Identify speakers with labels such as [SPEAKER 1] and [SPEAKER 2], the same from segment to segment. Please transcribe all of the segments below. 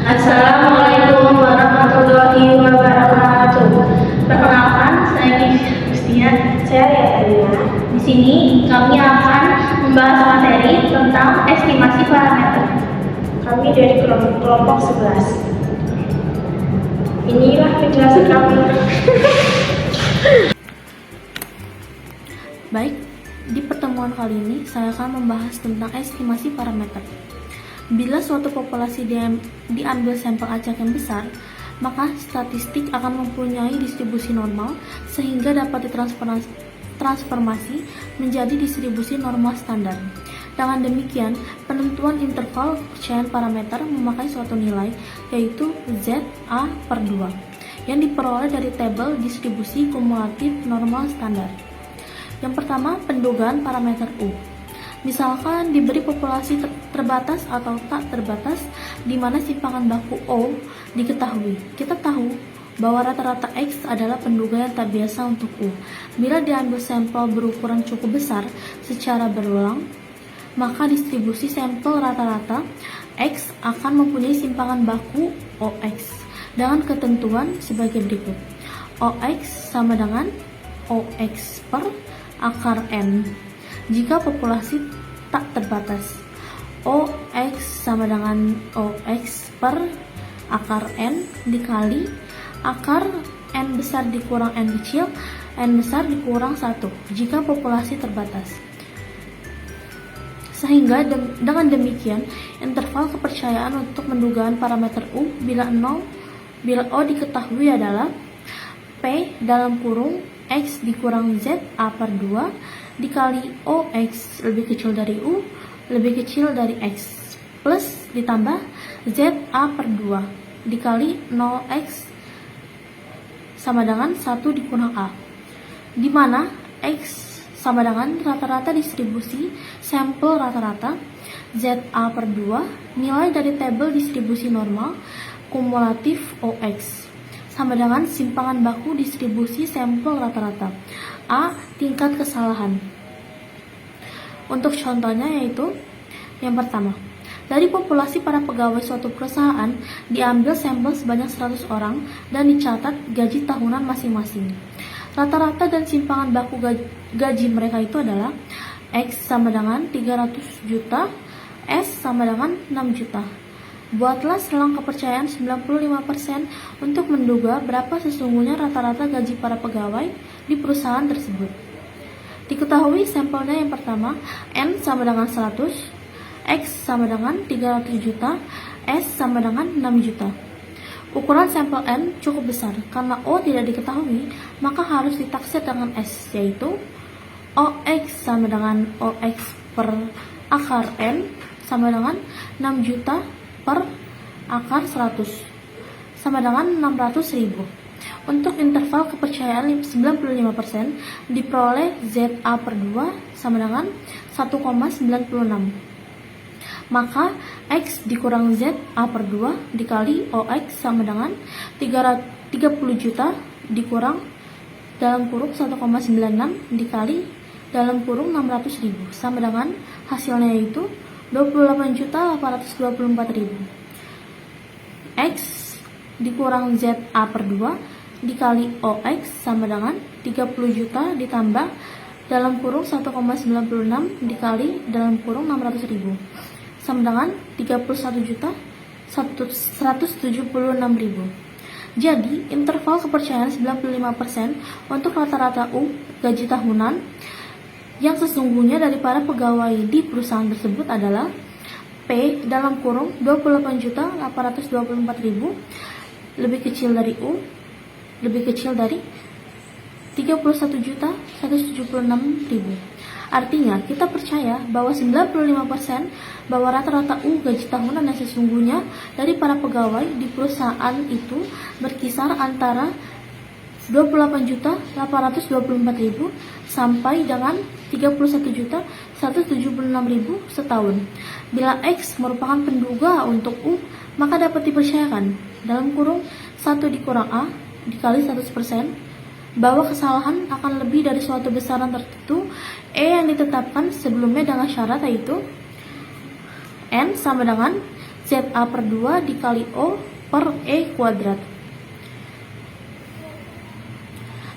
[SPEAKER 1] Assalamualaikum warahmatullahi wabarakatuh. Perkenalkan, saya Kristina. Saya Ria. Di sini kami akan membahas materi tentang estimasi parameter.
[SPEAKER 2] Kami dari kelompok 11. Inilah penjelasan kami.
[SPEAKER 3] Baik, di pertemuan kali ini saya akan membahas tentang estimasi parameter. Bila suatu populasi diambil sampel acak yang besar, maka statistik akan mempunyai distribusi normal sehingga dapat ditransformasi menjadi distribusi normal standar. Dengan demikian, penentuan interval kepercayaan parameter memakai suatu nilai, yaitu ZA/2, yang diperoleh dari tabel distribusi kumulatif normal standar. Yang pertama, pendugaan parameter U. Misalkan diberi populasi terbatas atau tak terbatas di mana simpangan baku O diketahui. Kita tahu bahwa rata-rata X adalah penduga yang tak biasa untuk U. Bila diambil sampel berukuran cukup besar secara berulang, maka distribusi sampel rata-rata X akan mempunyai simpangan baku OX dengan ketentuan sebagai berikut. OX sama dengan OX per akar N. Jika populasi tak terbatas, OX sama dengan OX per akar N dikali akar N besar dikurang N kecil, N besar dikurang 1 jika populasi terbatas. Sehingga dengan demikian, interval kepercayaan untuk pendugaan parameter U bila O diketahui adalah P dalam kurung X dikurang ZA/2 dikali OX lebih kecil dari U lebih kecil dari X plus ditambah ZA/2 dikali 0X sama dengan 1 dikurang A, di mana X sama dengan rata-rata distribusi sampel rata-rata ZA/2 nilai dari tabel distribusi normal kumulatif OX sama dengan simpangan baku distribusi sampel rata-rata A tingkat kesalahan. Untuk contohnya yaitu yang pertama, dari populasi para pegawai suatu perusahaan diambil sampel sebanyak 100 orang dan dicatat gaji tahunan masing-masing. Rata-rata dan simpangan baku gaji mereka itu adalah X sama dengan 300 juta, S sama dengan 6 juta. Buatlah selang kepercayaan 95% untuk menduga berapa sesungguhnya rata-rata gaji para pegawai di perusahaan tersebut. Diketahui sampelnya yang pertama, N sama dengan 100, X sama dengan 300 juta, S sama dengan 6 juta. Ukuran sampel N cukup besar, karena O tidak diketahui, maka harus ditaksir dengan S, yaitu OX sama dengan OX per akar N sama dengan 6 juta per akar 100 sama dengan 600.000. Untuk interval kepercayaan 95% diperoleh ZA/2 sama dengan 1,96. Maka X dikurang ZA/2 dikali OX sama dengan 30 juta dikurang dalam kurung 1,96 dikali dalam kurung 600.000 sama dengan hasilnya yaitu 28.824.000. X dikurang ZA/2 dikali OX sama dengan 30 juta ditambah dalam kurung 1,96 dikali dalam kurung 600.000 sama dengan 31.176.000. Jadi, interval kepercayaan 95% untuk rata-rata U gaji tahunan yang sesungguhnya dari para pegawai di perusahaan tersebut adalah P dalam kurung 28.824.000 lebih kecil dari U lebih kecil dari 31.176.000. Artinya, kita percaya bahwa 95% bahwa rata-rata U gaji tahunan yang sesungguhnya dari para pegawai di perusahaan itu berkisar antara 28.824.000 sampai dengan 31.176.000 setahun. Bila X merupakan penduga untuk U, maka dapat dipercayakan dalam kurung 1 dikurang A dikali 100% bahwa kesalahan akan lebih dari suatu besaran tertentu yang ditetapkan sebelumnya dengan syarat yaitu N sama dengan ZA per 2 dikali O per E kuadrat.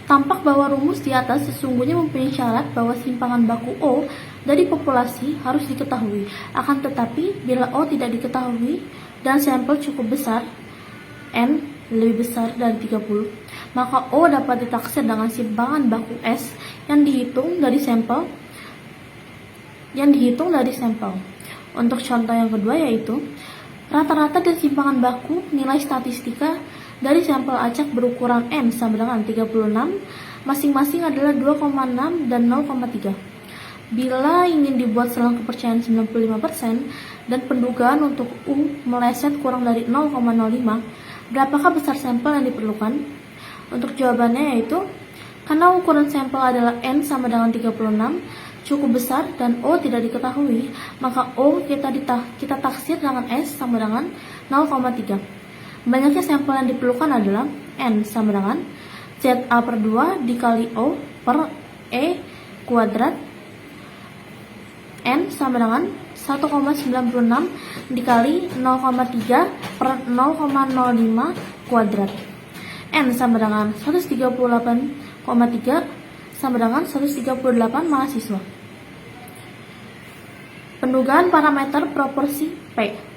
[SPEAKER 3] Tampak bahwa rumus di atas sesungguhnya mempunyai syarat bahwa simpangan baku O dari populasi harus diketahui. Akan tetapi, bila O tidak diketahui dan sampel cukup besar, N lebih besar dari 30, maka O dapat ditaksir dengan simpangan baku S yang dihitung dari sampel. Untuk contoh yang kedua yaitu rata-rata dan simpangan baku nilai statistika dari sampel acak berukuran N sama dengan 36, masing-masing adalah 2,6 dan 0,3. Bila ingin dibuat selang kepercayaan 95% dan pendugaan untuk U meleset kurang dari 0,05, berapakah besar sampel yang diperlukan? Untuk jawabannya yaitu, karena ukuran sampel adalah N sama dengan 36, cukup besar dan O tidak diketahui, maka O kita taksir dengan S sama dengan 0,3. Banyaknya sampel yang diperlukan adalah N sama dengan ZA per 2 dikali O per E kuadrat. N sama dengan 1,96 dikali 0,3 per 0,05 kuadrat. N sama dengan 138,3 sama dengan 138 mahasiswa. Pendugaan parameter proporsi P.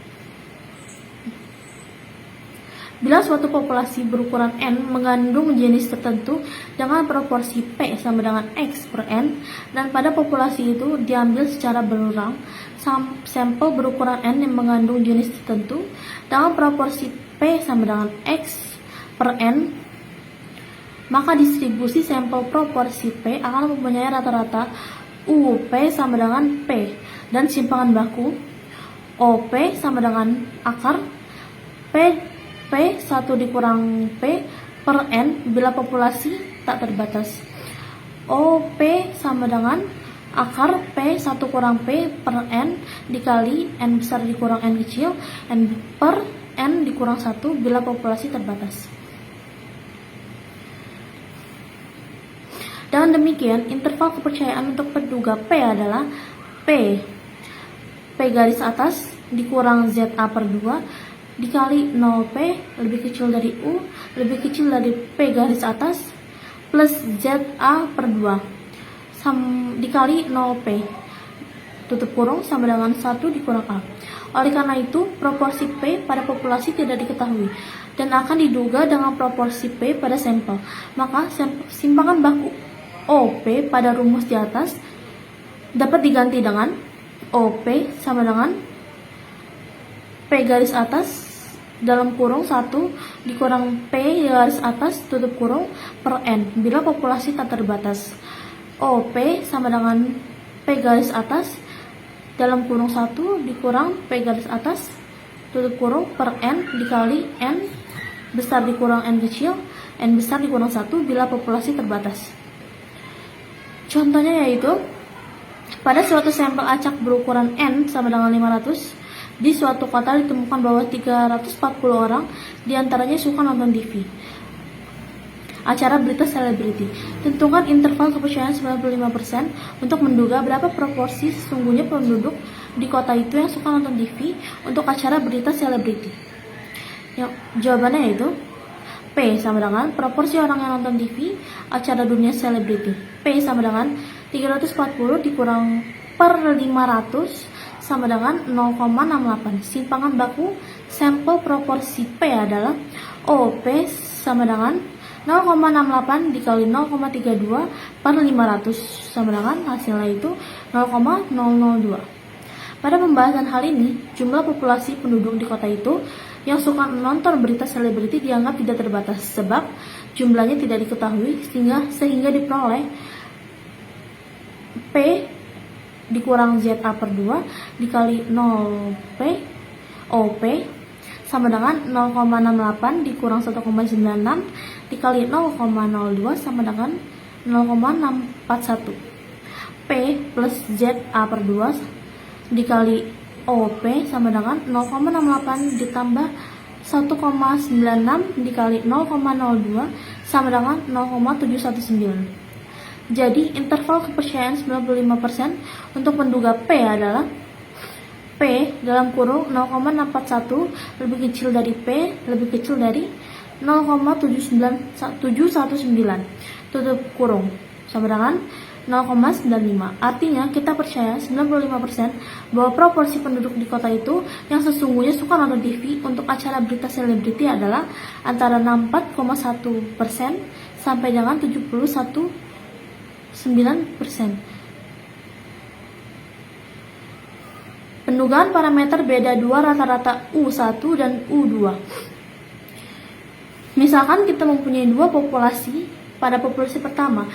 [SPEAKER 3] Bila suatu populasi berukuran N mengandung jenis tertentu dengan proporsi P sama dengan X per N, dan pada populasi itu diambil secara berulang sampel berukuran N yang mengandung jenis tertentu dengan proporsi P sama dengan X per N, maka distribusi sampel proporsi P akan mempunyai rata-rata UP sama dengan P dan simpangan baku OP sama dengan akar P1 dikurang P per N bila populasi tak terbatas. OP sama dengan akar P1 kurang P per N dikali N besar dikurang N kecil N per N dikurang 1 bila populasi terbatas. Dengan demikian, interval kepercayaan untuk penduga P adalah P garis atas dikurang ZA per 2 dikali 0P lebih kecil dari U lebih kecil dari P garis atas plus ZA per 2 dikali 0P tutup kurung sama dengan 1 dikurang A. Oleh karena itu, proporsi P pada populasi tidak diketahui dan akan diduga dengan proporsi P pada sampel. Maka simpangan baku OP pada rumus di atas dapat diganti dengan OP sama dengan P garis atas dalam kurung 1 dikurang P garis atas tutup kurung per N bila populasi tak terbatas. OP sama dengan P garis atas dalam kurung 1 dikurang P garis atas tutup kurung per N dikali N besar dikurang N kecil N besar dikurang 1 bila populasi terbatas. Contohnya yaitu pada suatu sampel acak berukuran N sama dengan 500, di suatu kota ditemukan bahwa 340 orang diantaranya suka nonton TV, acara berita selebriti. Tentukan interval kepercayaan 95% untuk menduga berapa proporsi sesungguhnya penduduk di kota itu yang suka nonton TV untuk acara berita selebriti. Jawabannya yaitu P sama dengan proporsi orang yang nonton TV acara dunia selebriti. P sama dengan 340 dikurang per 500 sama dengan 0,68. Simpangan baku sampel proporsi P adalah OP sama dengan 0,68 dikali 0,32 per 500 sama dengan hasilnya itu 0,002. Pada pembahasan hal ini, jumlah populasi penduduk di kota itu yang suka menonton berita selebriti dianggap tidak terbatas sebab jumlahnya tidak diketahui sehingga diperoleh P dikurang ZA per 2 dikali 0P OP sama dengan 0,68 dikurang 1,96 dikali 0,02 sama dengan 0,641. P plus ZA per 2 dikali OP sama dengan 0,68 ditambah 1,96 dikali 0,02 sama dengan 0,719. Jadi, interval kepercayaan 95% untuk menduga P adalah P dalam kurung 0,641 lebih kecil dari P lebih kecil dari 0,719 tutup kurung sama dengan 0,95. Artinya kita percaya 95% bahwa proporsi penduduk di kota itu yang sesungguhnya suka nonton TV untuk acara berita selebriti adalah antara 64,1% sampai dengan 71,9%. Pendugaan parameter beda 2 rata-rata U1 dan U2. Misalkan kita mempunyai dua populasi, pada populasi pertama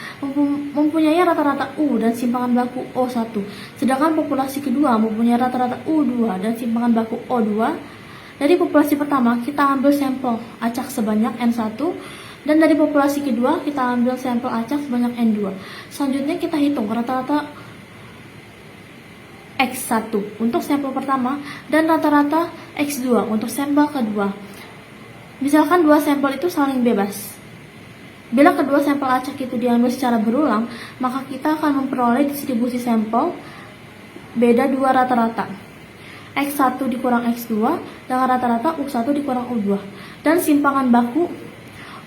[SPEAKER 3] mempunyai rata-rata U dan simpangan baku O1, sedangkan populasi kedua mempunyai rata-rata U2 dan simpangan baku O2. Dari populasi pertama kita ambil sampel acak sebanyak N1, dan dari populasi kedua kita ambil sampel acak sebanyak N2. Selanjutnya kita hitung rata-rata X1 untuk sampel pertama dan rata-rata X2 untuk sampel kedua. Misalkan dua sampel itu saling bebas. Bila kedua sampel acak itu diambil secara berulang, maka kita akan memperoleh distribusi sampel beda dua rata-rata. X1 dikurang X2 dengan rata-rata U1 dikurang U2. Dan simpangan baku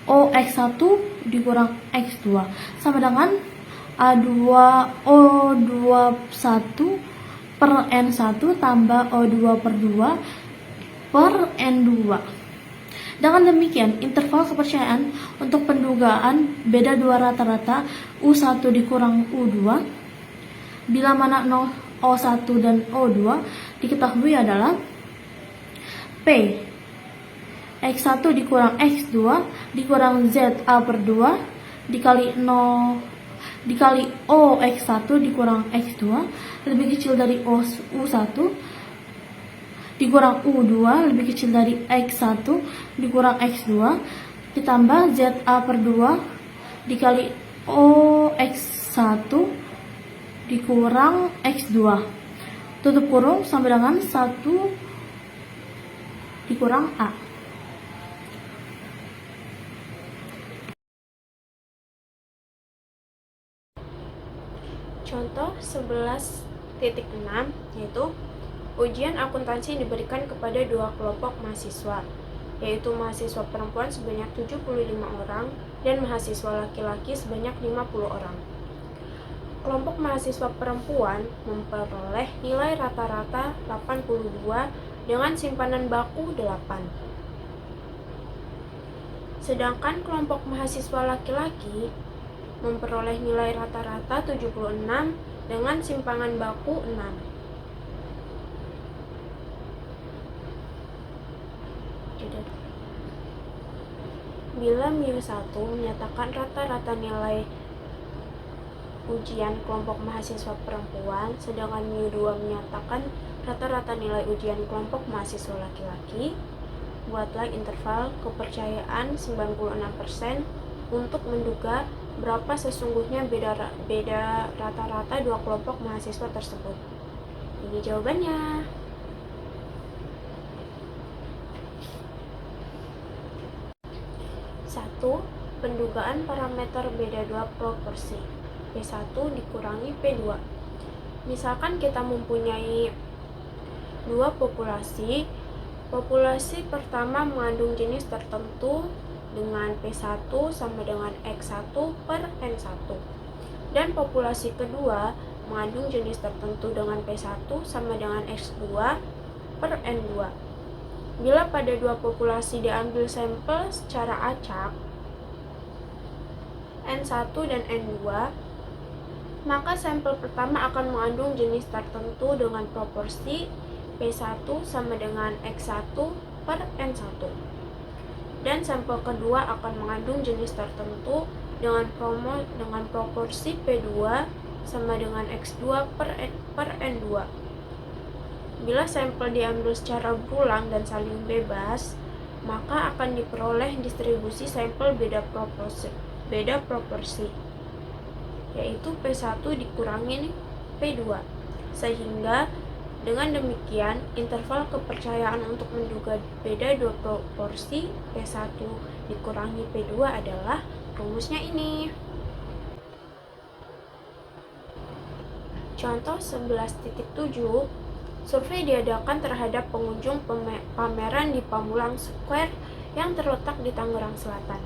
[SPEAKER 3] OX1 dikurang X2 sama dengan A2 O21 per N1 tambah O2 per 2 per N2. Dengan demikian, interval kepercayaan untuk pendugaan beda dua rata-rata U1 dikurang U2 bila mana O1 dan O2 diketahui adalah P X1 dikurang X2 dikurang ZA per 2 dikali OX1 dikurang X2 lebih kecil dari U1 dikurang U2 lebih kecil dari X1 dikurang X2 ditambah ZA per 2 dikali OX1 dikurang X2 tutup kurung sama dengan 1 dikurang A.
[SPEAKER 2] Contoh 11.6 yaitu ujian akuntansi diberikan kepada dua kelompok mahasiswa, yaitu mahasiswa perempuan sebanyak 75 orang dan mahasiswa laki-laki sebanyak 50 orang. Kelompok mahasiswa perempuan memperoleh nilai rata-rata 82 dengan simpanan baku 8. Sedangkan kelompok mahasiswa laki-laki memperoleh nilai rata-rata 76 dengan simpangan baku 6. Bila mu1 menyatakan rata-rata nilai ujian kelompok mahasiswa perempuan, sedangkan mu2 menyatakan rata-rata nilai ujian kelompok mahasiswa laki-laki, buatlah interval kepercayaan 96% untuk menduga berapa sesungguhnya beda rata-rata dua kelompok mahasiswa tersebut. Ini jawabannya. 1. Pendugaan parameter beda dua proporsi P1 dikurangi P2. Misalkan kita mempunyai dua populasi. Populasi pertama mengandung jenis tertentu dengan P1 sama dengan X1 per N1. Dan populasi kedua mengandung jenis tertentu dengan P1 sama dengan X2 per N2. Bila pada dua populasi diambil sampel secara acak, N1 dan N2, maka sampel pertama akan mengandung jenis tertentu dengan proporsi P1 sama dengan X1 per N1. Dan sampel kedua akan mengandung jenis tertentu dengan proporsi P2 sama dengan X2 per N2. Bila sampel diambil secara berulang dan saling bebas, maka akan diperoleh distribusi sampel beda proporsi, yaitu P1 dikurangi P2. Sehingga dengan demikian, interval kepercayaan untuk menduga beda dua proporsi P1 dikurangi P2 adalah rumusnya ini. Contoh 11.7, Survei diadakan terhadap pengunjung pameran di Pamulang Square yang terletak di Tangerang Selatan.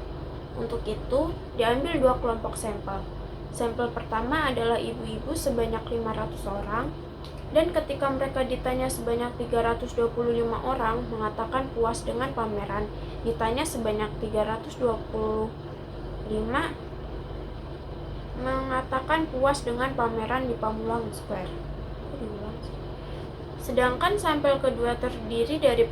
[SPEAKER 2] Untuk itu, diambil 2 kelompok sampel. Sampel pertama adalah ibu-ibu sebanyak 500 orang, dan ketika mereka ditanya sebanyak 325 orang mengatakan puas dengan pameran, ditanya sebanyak 325 mengatakan puas dengan pameran di Pamulang Square. Sedangkan sampel kedua terdiri dari